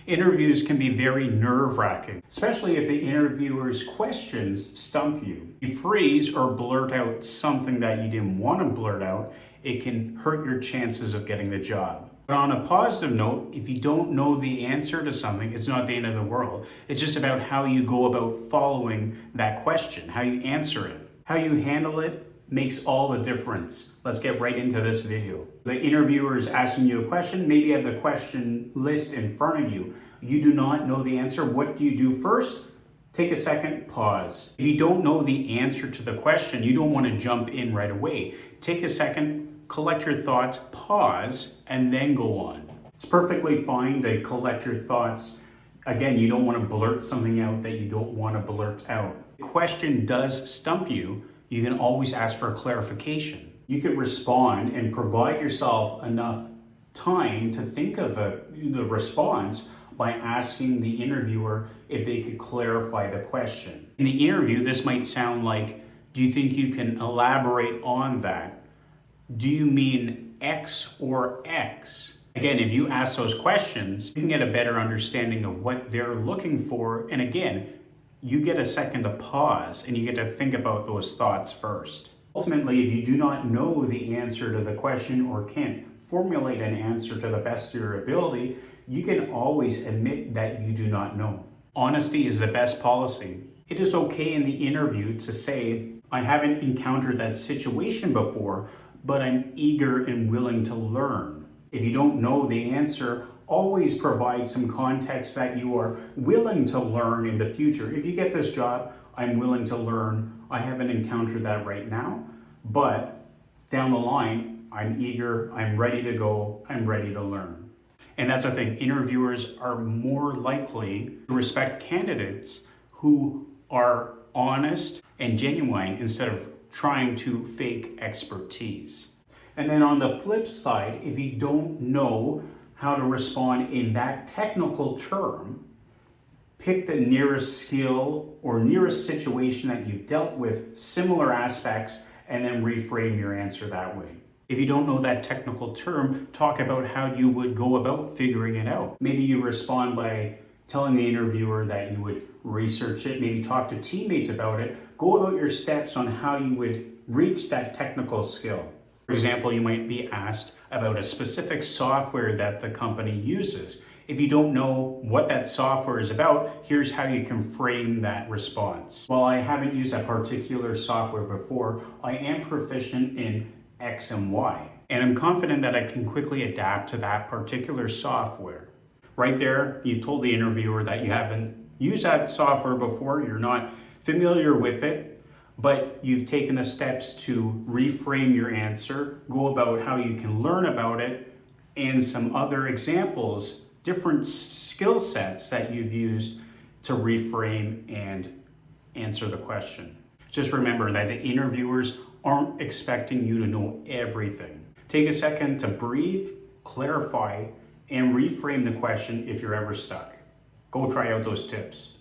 Interviews can be very nerve-wracking, especially if the interviewer's questions stump you. You freeze or blurt out something that you didn't want to blurt out, it can hurt your chances of getting the job. But on a positive note, if you don't know the answer to something, it's not the end of the world. It's just about how you go about following that question, how you answer it. How you handle it makes all the difference. Let's get right into this video. The interviewer is asking you a question. Maybe you have the question list in front of you. You do not know the answer. What do you do first? Take a second, pause. If you don't know the answer to the question, you don't want to jump in right away. Take a second, collect your thoughts, pause, and then go on. It's perfectly fine to collect your thoughts. Again, you don't want to blurt something out that you don't want to blurt out. If the question does stump you, you can always ask for a clarification. You could respond and provide yourself enough time to think of the response by asking the interviewer if they could clarify the question. In the interview, this might sound like, do you think you can elaborate on that? Do you mean X or X? Again, if you ask those questions, you can get a better understanding of what they're looking for. And again, you get a second to pause and you get to think about those thoughts first. Ultimately, if you do not know the answer to the question or can't formulate an answer to the best of your ability, you can always admit that you do not know. Honesty is the best policy. It is okay in the interview to say, I haven't encountered that situation before, but I'm eager and willing to learn. If you don't know the answer, always provide some context that you are willing to learn in the future. If you get this job, I'm willing to learn. I haven't encountered that right now, but down the line, I'm eager, I'm ready to go, I'm ready to learn. And that's the thing, interviewers are more likely to respect candidates who are honest and genuine instead of trying to fake expertise. And then on the flip side, if you don't know how to respond in that technical term, pick the nearest skill or nearest situation that you've dealt with, similar aspects, and then reframe your answer that way. If you don't know that technical term, talk about how you would go about figuring it out. Maybe you respond by telling the interviewer that you would research it, maybe talk to teammates about it, go about your steps on how you would reach that technical skill. For example, you might be asked about a specific software that the company uses. If you don't know what that software is about, here's how you can frame that response. While I haven't used that particular software before, I am proficient in X and Y, and I'm confident that I can quickly adapt to that particular software. Right there, you've told the interviewer that you haven't used that software before, you're not familiar with it, but you've taken the steps to reframe your answer, go about how you can learn about it, and some other examples, different skill sets that you've used to reframe and answer the question. Just remember that the interviewers aren't expecting you to know everything. Take a second to breathe, clarify, and reframe the question if you're ever stuck. Go try out those tips.